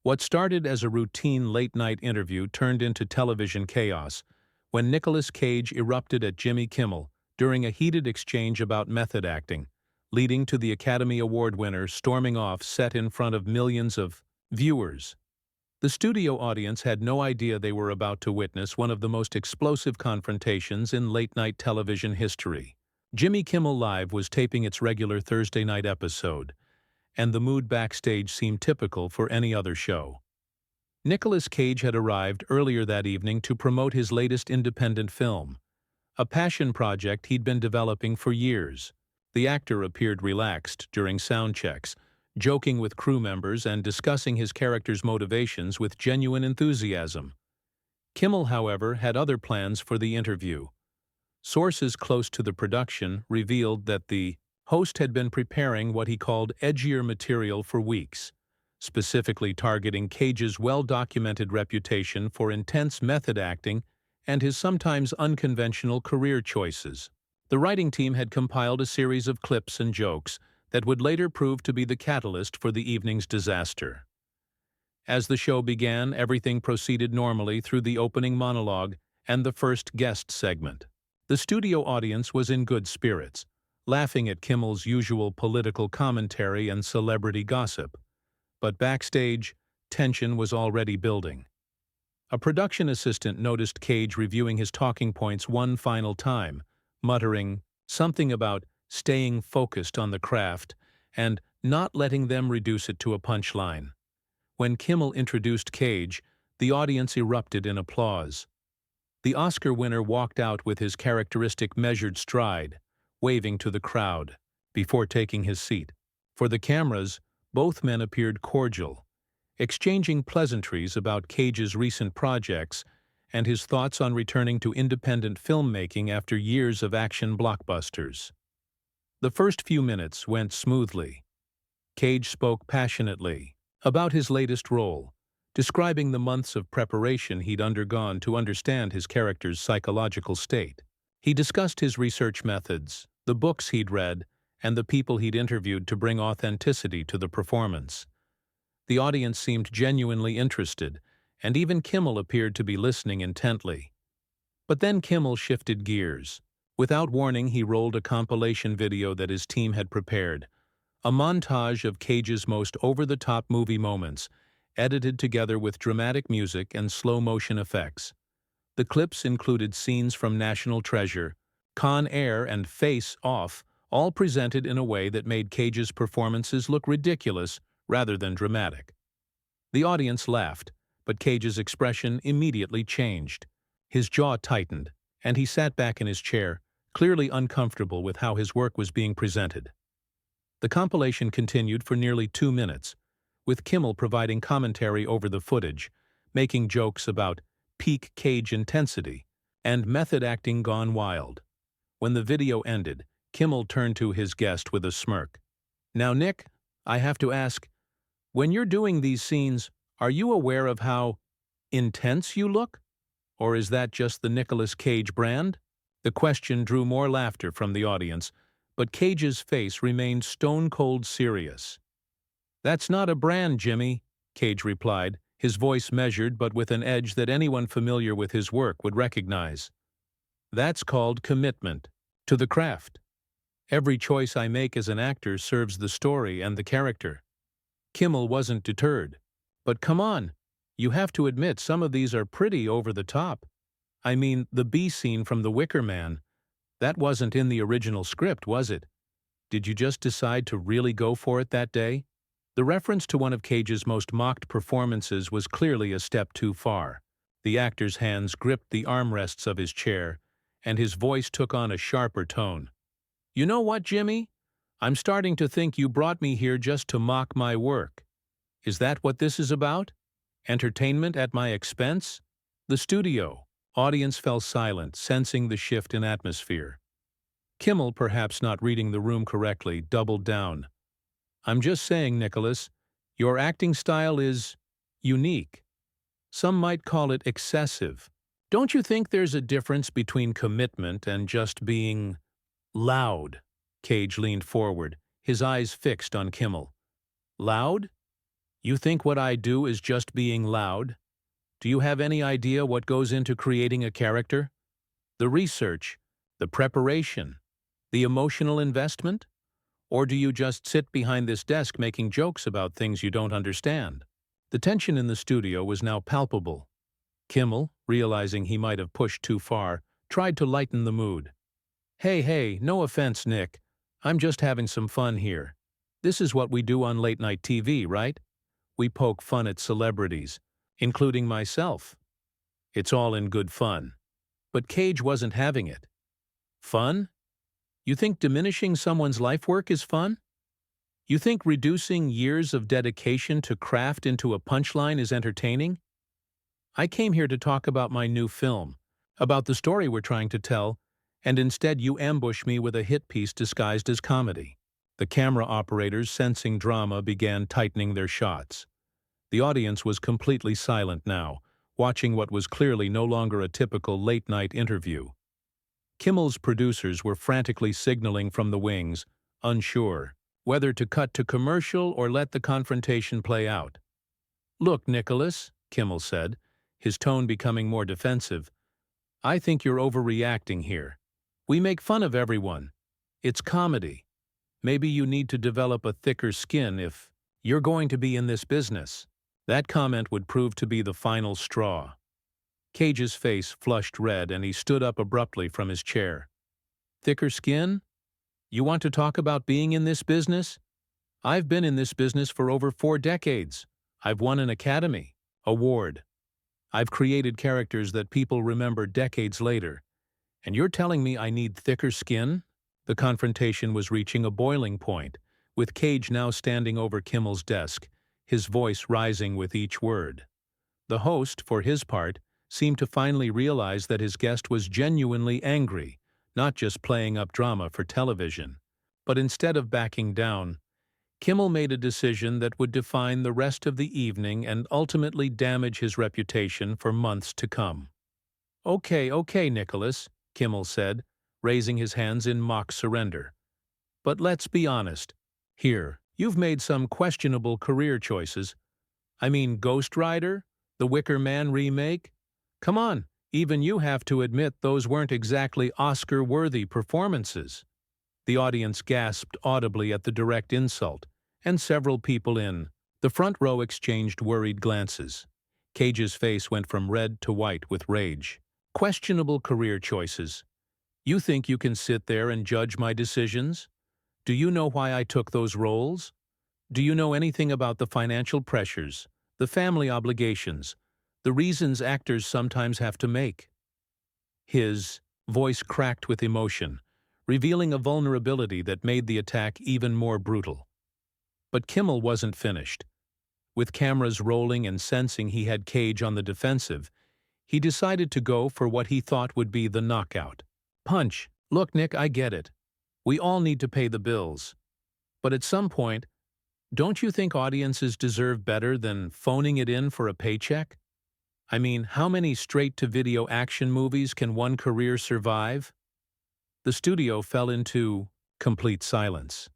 What started as a routine late-night interview turned into television chaos when Nicolas Cage erupted at Jimmy Kimmel during a heated exchange about method acting, leading to the Academy Award winner storming off set in front of millions of viewers. The studio audience had no idea they were about to witness one of the most explosive confrontations in late-night television history. Jimmy Kimmel Live was taping its regular Thursday night episode, and the mood backstage seemed typical for any other show. Nicolas Cage had arrived earlier that evening to promote his latest independent film, a passion project he'd been developing for years. The actor appeared relaxed during sound checks, joking with crew members and discussing his character's motivations with genuine enthusiasm. Kimmel, however, had other plans for the interview. Sources close to the production revealed that the host had been preparing what he called edgier material for weeks, specifically targeting Cage's well-documented reputation for intense method acting and his sometimes unconventional career choices. The writing team had compiled a series of clips and jokes that would later prove to be the catalyst for the evening's disaster. As the show began, everything proceeded normally through the opening monologue and the first guest segment. The studio audience was in good spirits, laughing at Kimmel's usual political commentary and celebrity gossip. But backstage, tension was already building. A production assistant noticed Cage reviewing his talking points one final time, muttering something about staying focused on the craft and not letting them reduce it to a punchline. When Kimmel introduced Cage, the audience erupted in applause. The Oscar winner walked out with his characteristic measured stride, waving to the crowd, before taking his seat. For the cameras, both men appeared cordial, exchanging pleasantries about Cage's recent projects and his thoughts on returning to independent filmmaking after years of action blockbusters. The first few minutes went smoothly. Cage spoke passionately about his latest role, describing the months of preparation he'd undergone to understand his character's psychological state. He discussed his research methods, the books he'd read, and the people he'd interviewed to bring authenticity to the performance. The audience seemed genuinely interested, and even Kimmel appeared to be listening intently. But then Kimmel shifted gears. Without warning, he rolled a compilation video that his team had prepared, a montage of Cage's most over-the-top movie moments, edited together with dramatic music and slow-motion effects. The clips included scenes from National Treasure, Con Air, and Face Off, all presented in a way that made Cage's performances look ridiculous rather than dramatic. The audience laughed, but Cage's expression immediately changed. His jaw tightened, and he sat back in his chair, clearly uncomfortable with how his work was being presented. The compilation continued for nearly 2 minutes, with Kimmel providing commentary over the footage, making jokes about peak Cage intensity and method acting gone wild. When the video ended, Kimmel turned to his guest with a smirk. "Now, Nick, I have to ask, when you're doing these scenes, are you aware of how intense you look? Or is that just the Nicolas Cage brand?" The question drew more laughter from the audience, but Cage's face remained stone-cold serious. "That's not a brand, Jimmy," Cage replied, his voice measured but with an edge that anyone familiar with his work would recognize. "That's called commitment to the craft. Every choice I make as an actor serves the story and the character." Kimmel wasn't deterred. "But come on, you have to admit some of these are pretty over the top. I mean, the bee scene from The Wicker Man. That wasn't in the original script, was it? Did you just decide to really go for it that day?" The reference to one of Cage's most mocked performances was clearly a step too far. The actor's hands gripped the armrests of his chair, and his voice took on a sharper tone. "You know what, Jimmy? I'm starting to think you brought me here just to mock my work. Is that what this is about? Entertainment at my expense?" The studio audience fell silent, sensing the shift in atmosphere. Kimmel, perhaps not reading the room correctly, doubled down. "I'm just saying, Nicholas, your acting style is unique. Some might call it excessive. Don't you think there's a difference between commitment and just being loud?" Cage leaned forward, his eyes fixed on Kimmel. "Loud? You think what I do is just being loud? Do you have any idea what goes into creating a character? The research, the preparation, the emotional investment? Or do you just sit behind this desk making jokes about things you don't understand? The tension in the studio was now palpable. Kimmel, realizing he might have pushed too far, tried to lighten the mood. Hey, no offense, Nick. I'm just having some fun here. This is what we do on late-night TV, right? We poke fun at celebrities, including myself. It's all in good fun. But Cage wasn't having it. Fun? You think diminishing someone's life work is fun? You think reducing years of dedication to craft into a punchline is entertaining? I came here to talk about my new film, about the story we're trying to tell, and instead you ambush me with a hit piece disguised as comedy. The camera operators, sensing drama, began tightening their shots. The audience was completely silent now, watching what was clearly no longer a typical late-night interview. Kimmel's producers were frantically signaling from the wings, unsure whether to cut to commercial or let the confrontation play out. "Look, Nicholas," Kimmel said, his tone becoming more defensive, "I think you're overreacting here. We make fun of everyone. It's comedy. Maybe you need to develop a thicker skin if you're going to be in this business." That comment would prove to be the final straw. Cage's face flushed red and he stood up abruptly from his chair. "Thicker skin? You want to talk about being in this business? I've been in this business for over 4 decades. I've won an Academy Award. I've created characters that people remember decades later. And you're telling me I need thicker skin?" The confrontation was reaching a boiling point, with Cage now standing over Kimmel's desk, his voice rising with each word. The host, for his part, seemed to finally realize that his guest was genuinely angry, not just playing up drama for television. But instead of backing down, Kimmel made a decision that would define the rest of the evening and ultimately damage his reputation for months to come. Okay, Nicholas," Kimmel said, raising his hands in mock surrender. "But let's be honest. Here, you've made some questionable career choices. I mean, Ghost Rider? The Wicker Man remake? Come on, even you have to admit those weren't exactly Oscar-worthy performances." The audience gasped audibly at the direct insult, and several people in the front row exchanged worried glances. Cage's face went from red to white with rage. "Questionable career choices. You think you can sit there and judge my decisions? Do you know why I took those roles? Do you know anything about the financial pressures, the family obligations, the reasons actors sometimes have to make?" His voice cracked with emotion, revealing a vulnerability that made the attack even more brutal. But Kimmel wasn't finished. With cameras rolling and sensing he had Cage on the defensive, he decided to go for what he thought would be the knockout punch. "Look, Nick, I get it. We all need to pay the bills. But at some point, don't you think audiences deserve better than phoning it in for a paycheck? I mean, how many straight-to-video action movies can one career survive?" The studio fell into complete silence.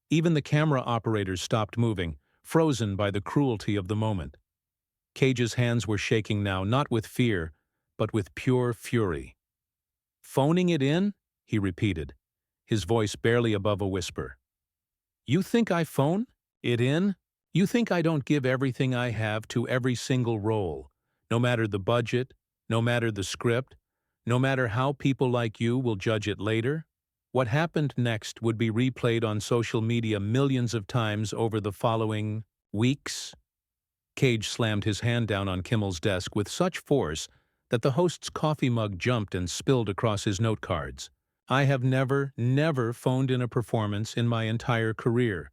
Even the camera operators stopped moving, frozen by the cruelty of the moment. Cage's hands were shaking now, not with fear, but with pure fury. "Phoning it in?" he repeated, his voice barely above a whisper. "You think I phone it in? You think I don't give everything I have to every single role, no matter the budget, no matter the script, no matter how people like you will judge it later? What happened next would be replayed on social media millions of times over the following weeks." Cage slammed his hand down on Kimmel's desk with such force that the host's coffee mug jumped and spilled across his note cards. "I have never phoned in a performance in my entire career.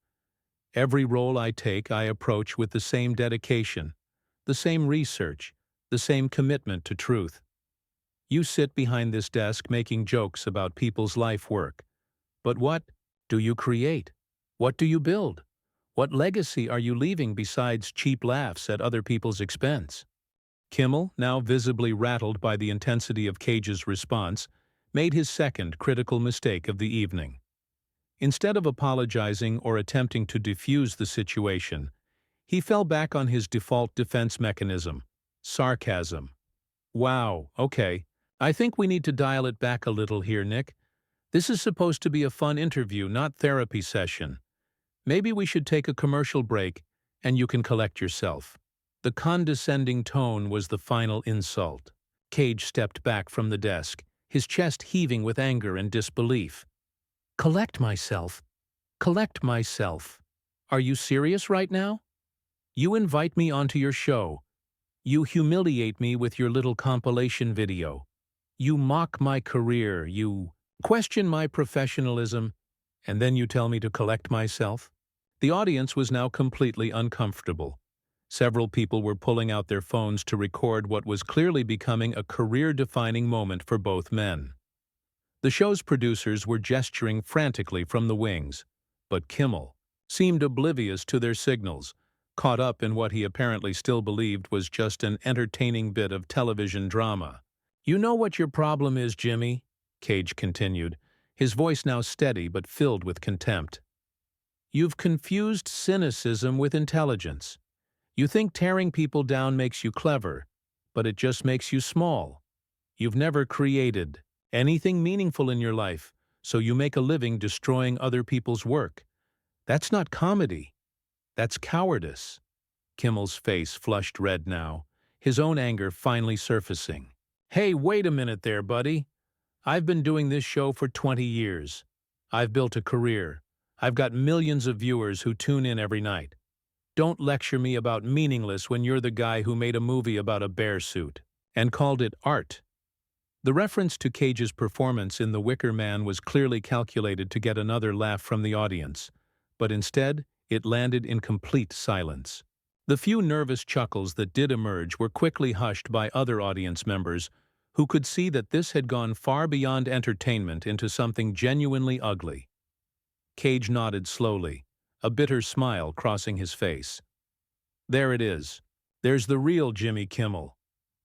Every role I take I approach with the same dedication, the same research, the same commitment to truth. You sit behind this desk making jokes about people's life work. But what do you create? What do you build? What legacy are you leaving besides cheap laughs at other people's expense?" Kimmel, now visibly rattled by the intensity of Cage's response, made his second critical mistake of the evening. Instead of apologizing or attempting to defuse the situation, He fell back on his default defense mechanism: sarcasm. Wow, okay. I think we need to dial it back a little here, Nick. This is supposed to be a fun interview, not therapy session. Maybe we should take a commercial break, and you can collect yourself. The condescending tone was the final insult. Cage stepped back from the desk, his chest heaving with anger and disbelief. Collect myself? Collect myself? Are you serious right now? You invite me onto your show. You humiliate me with your little compilation video. You mock my career, you question my professionalism, and then you tell me to collect myself? The audience was now completely uncomfortable. Several people were pulling out their phones to record what was clearly becoming a career-defining moment for both men. The show's producers were gesturing frantically from the wings, but Kimmel seemed oblivious to their signals, caught up in what he apparently still believed was just an entertaining bit of television drama. "You know what your problem is, Jimmy," Cage continued, his voice now steady but filled with contempt. "You've confused cynicism with intelligence. You think tearing people down makes you clever, but it just makes you small. You've never created anything meaningful in your life, so you make a living destroying other people's work. That's not comedy. That's cowardice." Kimmel's face flushed red now, his own anger finally surfacing. "Hey, wait a minute there, buddy. I've been doing this show for 20 years. I've built a career. I've got millions of viewers who tune in every night. Don't lecture me about meaningless when you're the guy who made a movie about a bear suit and called it art." The reference to Cage's performance in The Wicker Man was clearly calculated to get another laugh from the audience, but instead, it landed in complete silence. The few nervous chuckles that did emerge were quickly hushed by other audience members who could see that this had gone far beyond entertainment into something genuinely ugly. Cage nodded slowly, a bitter smile crossing his face. "There it is. There's the real Jimmy Kimmel.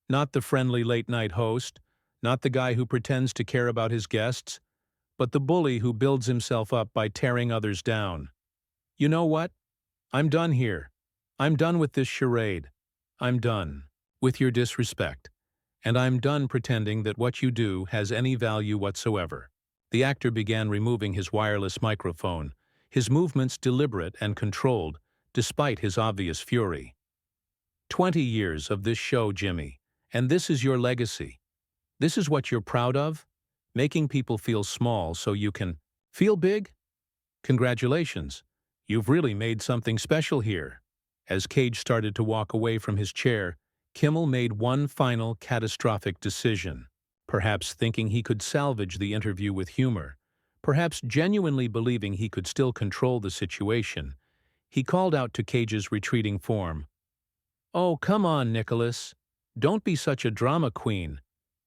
Not the friendly late-night host, not the guy who pretends to care about his guests, but the bully who builds himself up by tearing others down. You know what? I'm done here. I'm done with this charade. I'm done with your disrespect. And I'm done pretending that what you do has any value whatsoever." The actor began removing his wireless microphone, his movements deliberate and controlled, despite his obvious fury. 20 years of this show, Jimmy, and this is your legacy. This is what you're proud of? Making people feel small so you can feel big? Congratulations. You've really made something special here. As Cage started to walk away from his chair, Kimmel made one final catastrophic decision. Perhaps thinking he could salvage the interview with humor, perhaps genuinely believing he could still control the situation, he called out to Cage's retreating form. "Oh, come on, Nicholas. Don't be such a drama queen.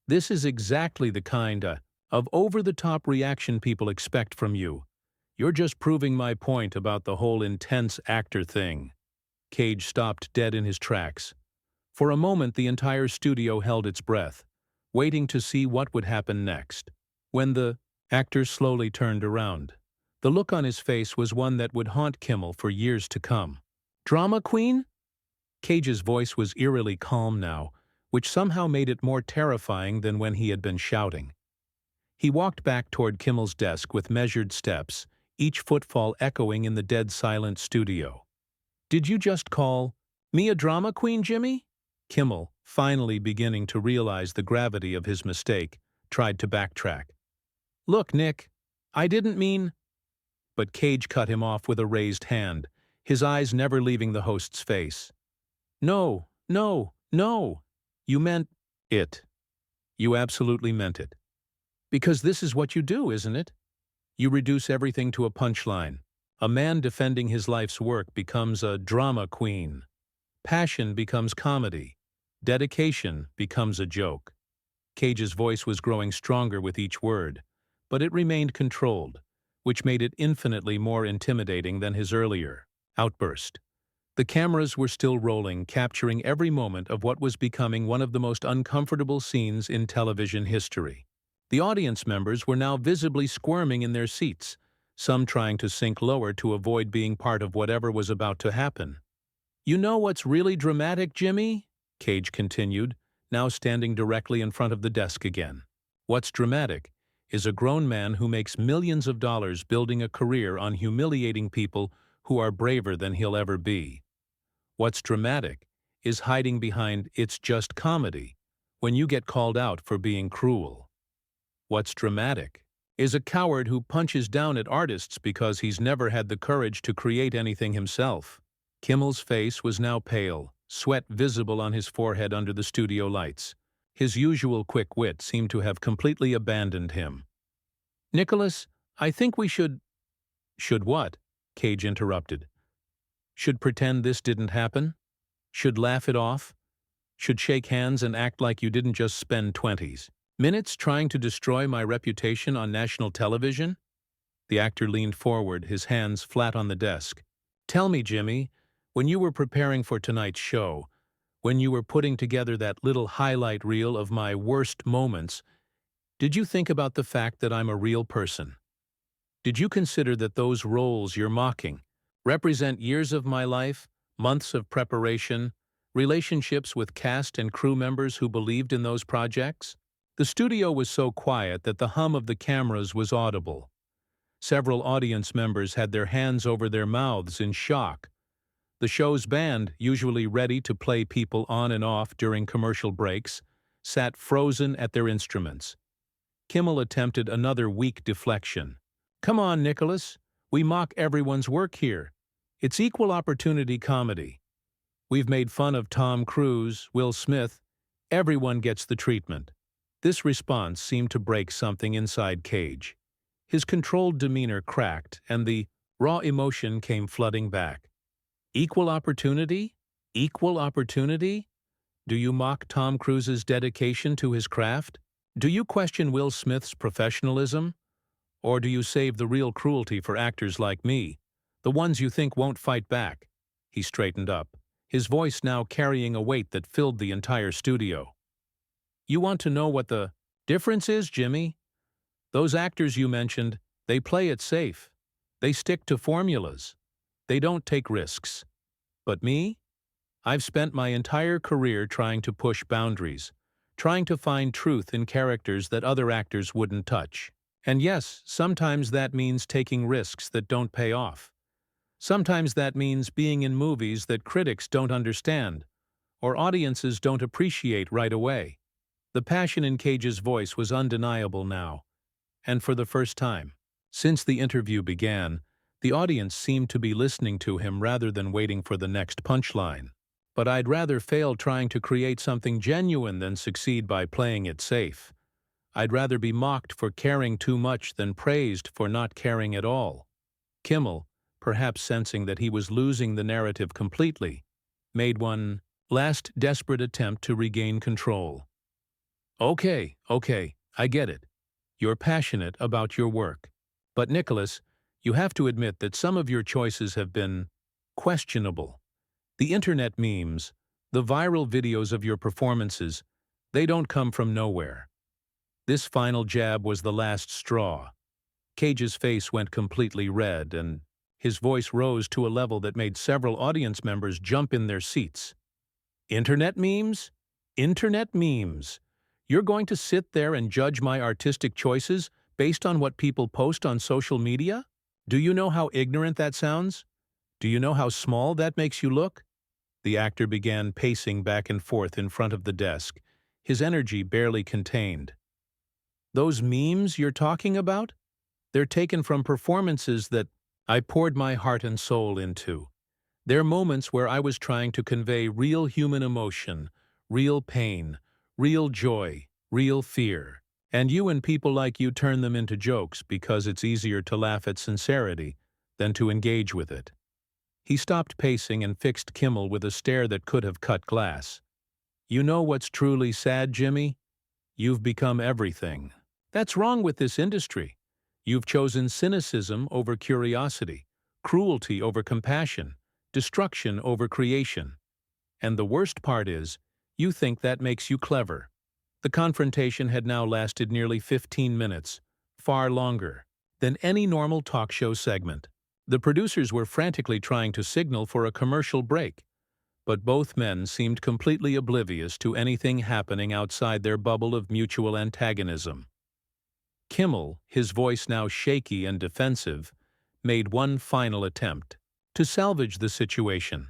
This is exactly the kind of over-the-top reaction people expect from you. You're just proving my point about the whole intense actor thing." Cage stopped dead in his tracks. For a moment, the entire studio held its breath, waiting to see what would happen next. When the actor slowly turned around, the look on his face was one that would haunt Kimmel for years to come. "Drama queen?" Cage's voice was eerily calm now, which somehow made it more terrifying than when he had been shouting. He walked back toward Kimmel's desk with measured steps, each footfall echoing in the dead-silent studio. "Did you just call me a drama queen, Jimmy?" Kimmel, finally beginning to realize the gravity of his mistake, tried to backtrack. "Look, Nick, I didn't mean—" But Cage cut him off with a raised hand, his eyes never leaving the host's face. "No, no, no. You meant it. You absolutely meant it. Because this is what you do, isn't it? You reduce everything to a punchline. A man defending his life's work becomes a drama queen. Passion becomes comedy. Dedication becomes a joke." Cage's voice was growing stronger with each word, but it remained controlled, which made it infinitely more intimidating than his earlier outburst. The cameras were still rolling, capturing every moment of what was becoming one of the most uncomfortable scenes in television history. The audience members were now visibly squirming in their seats, some trying to sink lower to avoid being part of whatever was about to happen. You know what's really dramatic, Jimmy? Cage continued, now standing directly in front of the desk again. What's dramatic is a grown man who makes millions of dollars building a career on humiliating people who are braver than he'll ever be. What's dramatic is hiding behind "it's just comedy" when you get called out for being cruel. What's dramatic is a coward who punches down at artists because he's never had the courage to create anything himself. Kimmel's face was now pale, sweat visible on his forehead under the studio lights. His usual quick wit seemed to have completely abandoned him. "Nicholas, I think we should—" "Should what?" Cage interrupted. "Should pretend this didn't happen? Should laugh it off? Should shake hands and act like you didn't just spend 20 minutes trying to destroy my reputation on national television?" The actor leaned forward, his hands flat on the desk. "Tell me, Jimmy, when you were preparing for tonight's show, when you were putting together that little highlight reel of my worst moments, did you think about the fact that I'm a real person? Did you consider that those roles you're mocking represent years of my life, months of preparation, relationships with cast and crew members who believed in those projects?" The studio was so quiet that the hum of the cameras was audible. Several audience members had their hands over their mouths in shock. The show's band, usually ready to play people on and off during commercial breaks, sat frozen at their instruments. Kimmel attempted another weak deflection. "Come on, Nicholas. We mock everyone's work here. It's equal opportunity comedy. We've made fun of Tom Cruise, Will Smith. Everyone gets the treatment." This response seemed to break something inside Cage. His controlled demeanor cracked, and the raw emotion came flooding back. "Equal opportunity? Equal opportunity? Do you mock Tom Cruise's dedication to his craft? Do you question Will Smith's professionalism? Or do you save the real cruelty for actors like me, the ones you think won't fight back?" He straightened up, his voice now carrying a weight that filled the entire studio. "You want to know what the difference is, Jimmy? Those actors you mentioned, they play it safe. They stick to formulas. They don't take risks. But me? I've spent my entire career trying to push boundaries, trying to find truth in characters that other actors wouldn't touch. And yes, sometimes that means taking risks that don't pay off. Sometimes that means being in movies that critics don't understand, or audiences don't appreciate right away." The passion in Cage's voice was undeniable now, and for the first time since the interview began, the audience seemed to be listening to him rather than waiting for the next punchline. "But I'd rather fail trying to create something genuine than succeed by playing it safe. I'd rather be mocked for caring too much than praised for not caring at all." Kimmel, perhaps sensing that he was losing the narrative completely, made one last desperate attempt to regain control. Okay, I get it. You're passionate about your work. But Nicholas, you have to admit that some of your choices have been questionable. The internet memes, the viral videos of your performances, they don't come from nowhere. This final jab was the last straw. Cage's face went completely red, and his voice rose to a level that made several audience members jump in their seats. "Internet memes? Internet memes? You're going to sit there and judge my artistic choices based on what people post on social media? Do you know how ignorant that sounds? Do you know how small that makes you look?" The actor began pacing back and forth in front of the desk, his energy barely contained. "Those memes you're talking about? They're taken from performances that I poured my heart and soul into. They're moments where I was trying to convey real human emotion, real pain, real joy, real fear. And you and people like you turn them into jokes because it's easier to laugh at sincerity than to engage with it." He stopped pacing and fixed Kimmel with a stare that could have cut glass. "You know what's truly sad, Jimmy? You've become everything. That's wrong with this industry. You've chosen cynicism over curiosity, cruelty over compassion, destruction over creation. And the worst part is, you think that makes you clever." The confrontation had now lasted nearly 15 minutes, far longer than any normal talk show segment. The producers were frantically trying to signal for a commercial break, but both men seemed completely oblivious to anything happening outside their bubble of mutual antagonism. Kimmel, his voice now shaky and defensive, made one final attempt to salvage the situation.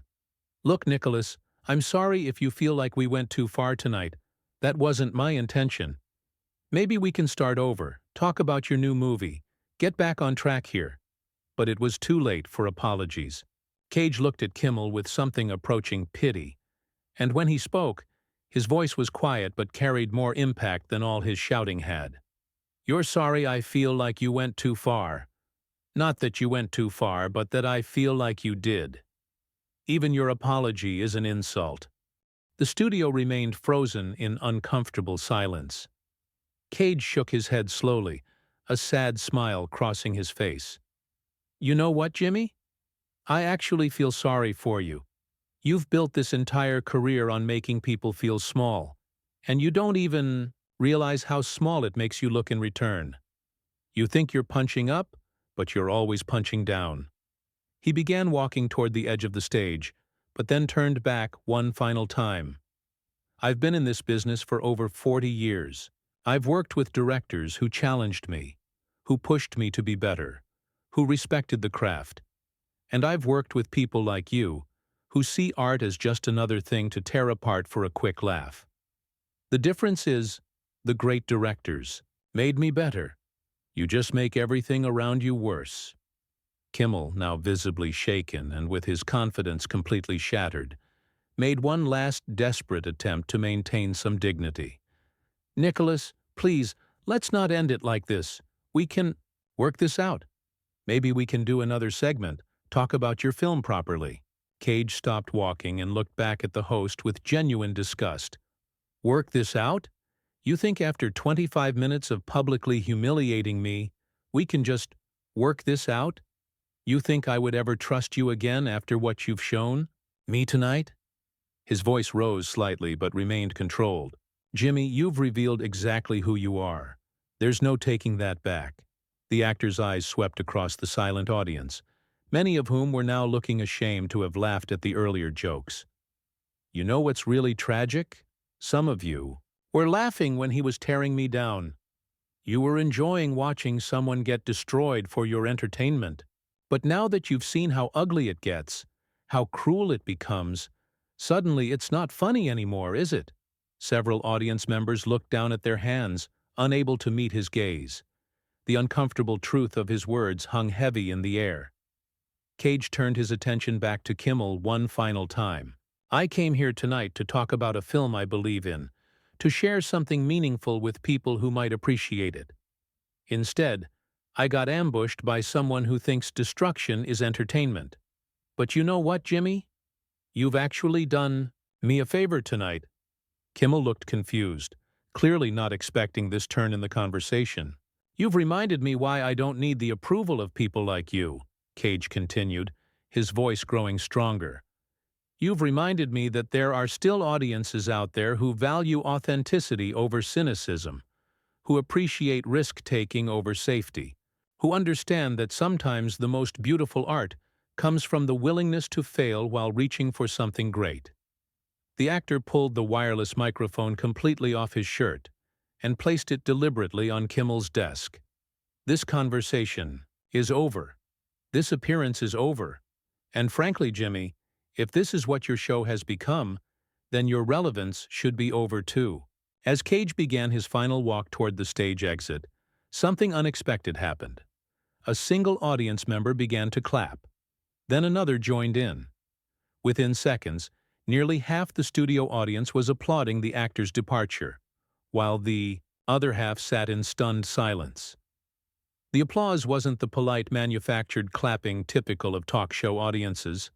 "Look, Nicholas, I'm sorry if you feel like we went too far tonight. That wasn't my intention. Maybe we can start over, talk about your new movie, get back on track here." But it was too late for apologies. Cage looked at Kimmel with something approaching pity, and when he spoke, his voice was quiet but carried more impact than all his shouting had. "You're sorry I feel like you went too far. Not that you went too far, but that I feel like you did. Even your apology is an insult." The studio remained frozen in uncomfortable silence. Cage shook his head slowly, a sad smile crossing his face. "You know what, Jimmy? I actually feel sorry for you. You've built this entire career on making people feel small, and you don't even realize how small it makes you look in return. You think you're punching up, but you're always punching down." He began walking toward the edge of the stage, but then turned back one final time. "I've been in this business for over 40 years. I've worked with directors who challenged me, who pushed me to be better, who respected the craft. And I've worked with people like you, who see art as just another thing to tear apart for a quick laugh. The difference is, the great directors made me better. You just make everything around you worse." Kimmel, now visibly shaken and with his confidence completely shattered, made one last desperate attempt to maintain some dignity. "Nicholas, please, let's not end it like this. We can work this out. Maybe we can do another segment, talk about your film properly." Cage stopped walking and looked back at the host with genuine disgust. "Work this out? You think after 25 minutes of publicly humiliating me, we can just work this out? You think I would ever trust you again after what you've shown me tonight?" His voice rose slightly but remained controlled. "Jimmy, you've revealed exactly who you are. There's no taking that back." The actor's eyes swept across the silent audience, many of whom were now looking ashamed to have laughed at the earlier jokes. "You know what's really tragic? Some of you were laughing when he was tearing me down. You were enjoying watching someone get destroyed for your entertainment. But now that you've seen how ugly it gets, how cruel it becomes, suddenly it's not funny anymore, is it?" Several audience members looked down at their hands, unable to meet his gaze. The uncomfortable truth of his words hung heavy in the air. Cage turned his attention back to Kimmel one final time. "I came here tonight to talk about a film I believe in, to share something meaningful with people who might appreciate it. Instead, I got ambushed by someone who thinks destruction is entertainment. But you know what, Jimmy? You've actually done me a favor tonight." Kimmel looked confused, clearly not expecting this turn in the conversation. "You've reminded me why I don't need the approval of people like you," Cage continued, his voice growing stronger. "You've reminded me that there are still audiences out there who value authenticity over cynicism, who appreciate risk-taking over safety, who understand that sometimes the most beautiful art comes from the willingness to fail while reaching for something great." The actor pulled the wireless microphone completely off his shirt and placed it deliberately on Kimmel's desk. "This conversation is over. This appearance is over. And frankly, Jimmy, if this is what your show has become, then your relevance should be over too." As Cage began his final walk toward the stage exit, something unexpected happened. A single audience member began to clap. Then another joined in. Within seconds, nearly half the studio audience was applauding the actor's departure, while the other half sat in stunned silence. The applause wasn't the polite manufactured clapping typical of talk show audiences.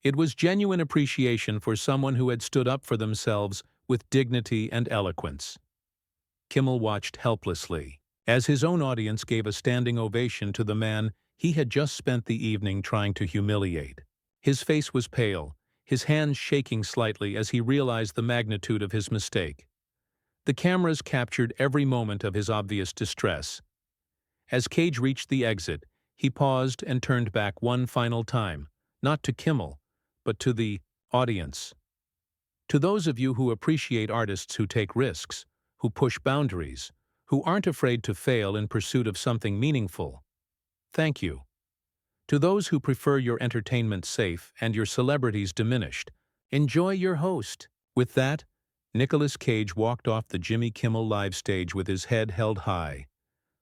It was genuine appreciation for someone who had stood up for themselves with dignity and eloquence. Kimmel watched helplessly as his own audience gave a standing ovation to the man he had just spent the evening trying to humiliate. His face was pale, his hands shaking slightly as he realized the magnitude of his mistake. The cameras captured every moment of his obvious distress. As Cage reached the exit, he paused and turned back one final time, not to Kimmel, but to the Audience. To those of you who appreciate artists who take risks, who push boundaries, who aren't afraid to fail in pursuit of something meaningful, thank you. To those who prefer your entertainment safe and your celebrities diminished, enjoy your host. With that, Nicolas Cage walked off the Jimmy Kimmel live stage with his head held high,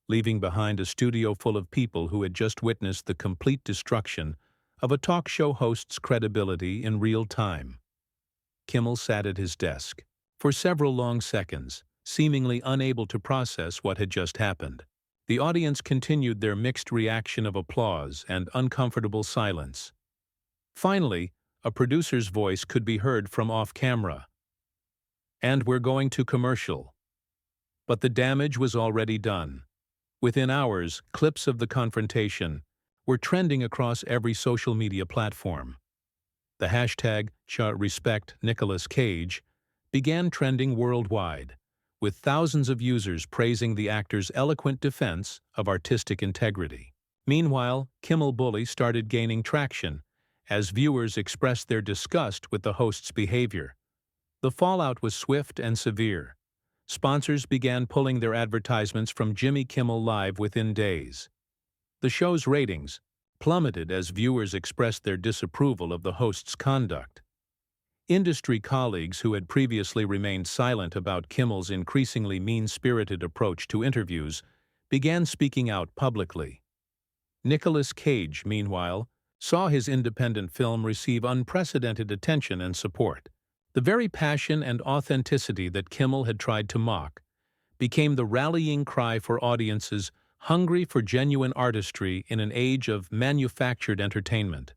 leaving behind a studio full of people who had just witnessed the complete destruction of a talk show host's credibility in real time. Kimmel sat at his desk for several long seconds, seemingly unable to process what had just happened. The audience continued their mixed reaction of applause and uncomfortable silence. Finally, a producer's voice could be heard from off-camera. "And we're going to commercial." But the damage was already done. Within hours, clips of the confrontation were trending across every social media platform. The hashtag #RespectNicolasCage began trending worldwide, with thousands of users praising the actor's eloquent defense of artistic integrity. Meanwhile, Kimmel Bully started gaining traction as viewers expressed their disgust with the host's behavior. The fallout was swift and severe. Sponsors began pulling their advertisements from Jimmy Kimmel Live within days. The show's ratings plummeted as viewers expressed their disapproval of the host's conduct. Industry colleagues who had previously remained silent about Kimmel's increasingly mean-spirited approach to interviews began speaking out publicly. Nicolas Cage, meanwhile, saw his independent film receive unprecedented attention and support. The very passion and authenticity that Kimmel had tried to mock became the rallying cry for audiences hungry for genuine artistry in an age of manufactured entertainment.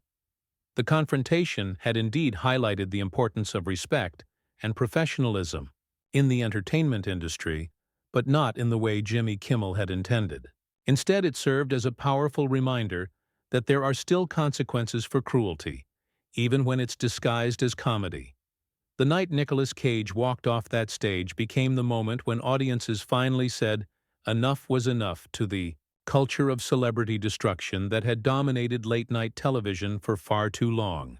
The confrontation had indeed highlighted the importance of respect and professionalism in the entertainment industry, but not in the way Jimmy Kimmel had intended. Instead, it served as a powerful reminder that there are still consequences for cruelty, even when it's disguised as comedy. The night Nicolas Cage walked off that stage became the moment when audiences finally said enough was enough to the culture of celebrity destruction that had dominated late-night television for far too long.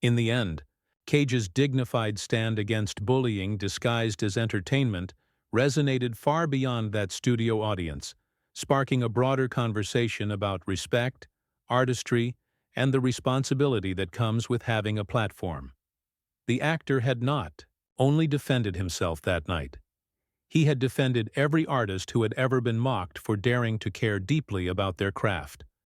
In the end, Cage's dignified stand against bullying disguised as entertainment resonated far beyond that studio audience, sparking a broader conversation about respect, artistry, and the responsibility that comes with having a platform. The actor had not only defended himself that night. He had defended every artist who had ever been mocked for daring to care deeply about their craft.